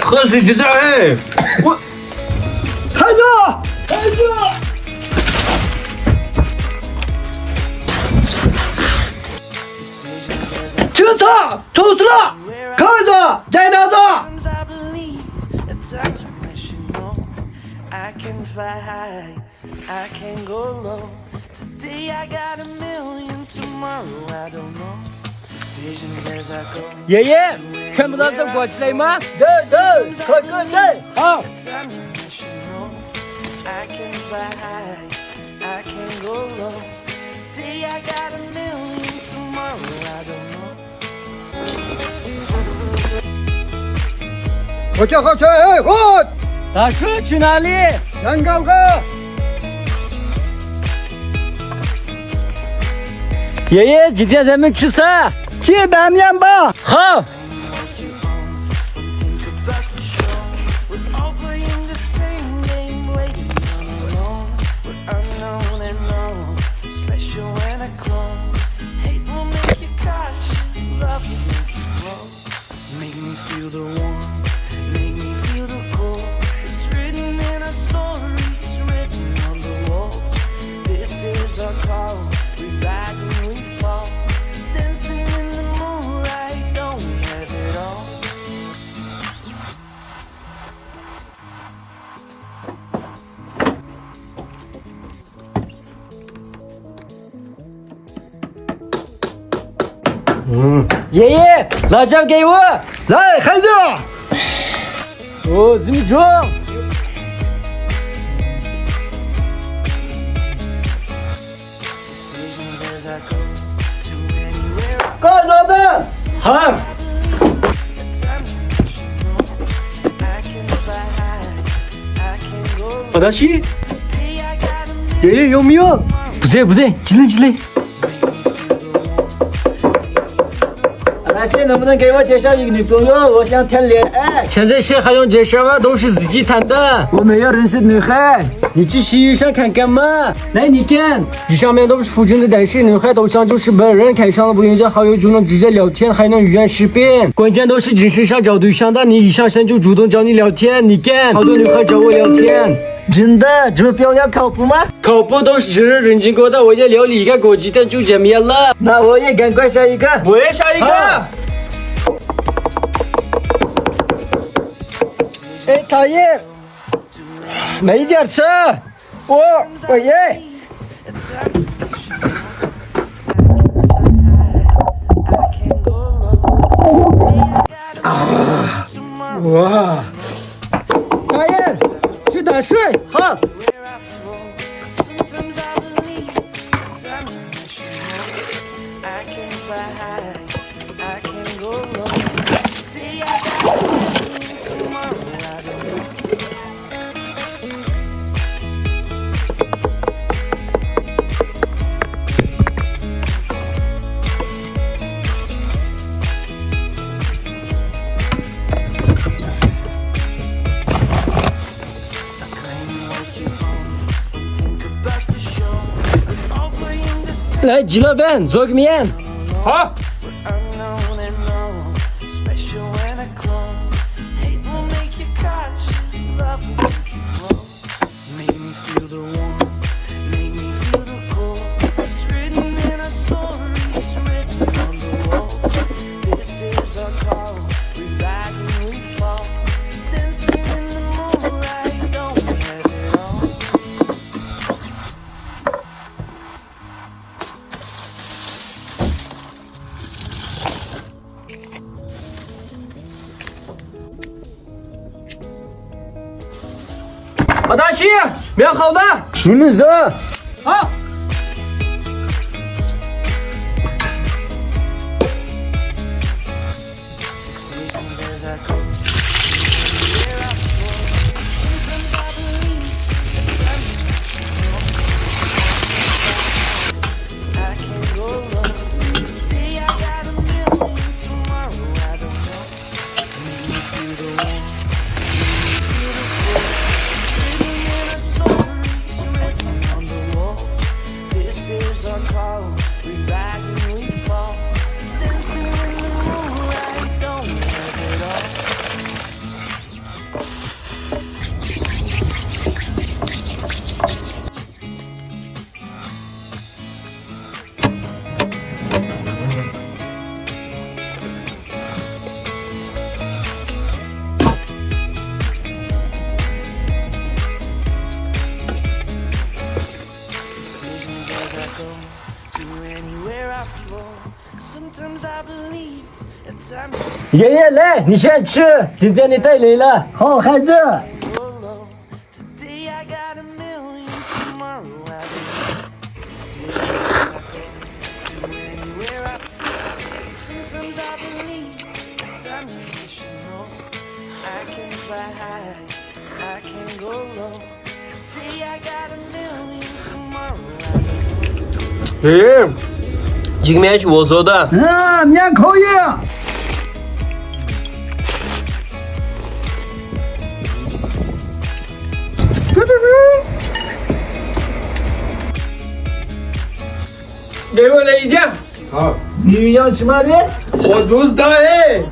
喝水去的哎！我孩子，孩子。警察出事了！看着，在哪子？ I can fly high, I can go low. Today I got a million, tomorrow I don't know. Decisions as I go. 爷爷，全部都走过去了吗？对对，快快对，好。 I can fly high, I can go low. Today I got a million, tomorrow I don't know. 我叫好车，哎，我大叔去哪里？杨高哥。爷爷，今天咱们吃啥？铁板面包。好。 爷爷，辣椒给我。来，孩子。哦，这么重。干什么？好。好的，西。爷爷有没有？不对不对，进来进来。 大师能不能给我介绍一个女朋友？我想谈恋爱。现在谁还用介绍啊？都是自己谈的。我没有认识女孩，你去西域上看干嘛？来，你看，这上面都是附近的单身女孩，都像就是本人，开上了不用加好友就能直接聊天，还能语言识别。关键都是真身上找对象的，你一上身就主动找你聊天。你看，好多女孩找我聊天。 真的，这么漂亮靠谱吗？靠谱都是真人认真过的，我也聊了一个过几天就见面了。那我也赶快下一个，我也下一个。哎，讨厌，没点吃，我耶。哇，讨厌。 去打水，好。来，鸡老板做个面。好。好，大西，面好了，你们走。好。Sometimes I believe, at times Ye ye le, nişançı. Cidden itay Leyla. Hal hacı. I go low. Today I got a million, tomorrow I don't know. Decisions I go to anywhere I feel. Sometimes I believe, at times I wish you know. I can fly high, I can go low. Today I got a million, tomorrow I don't know. 今天去我做的，面口音。给我来一件。好，你养起码的。我肚子大哎。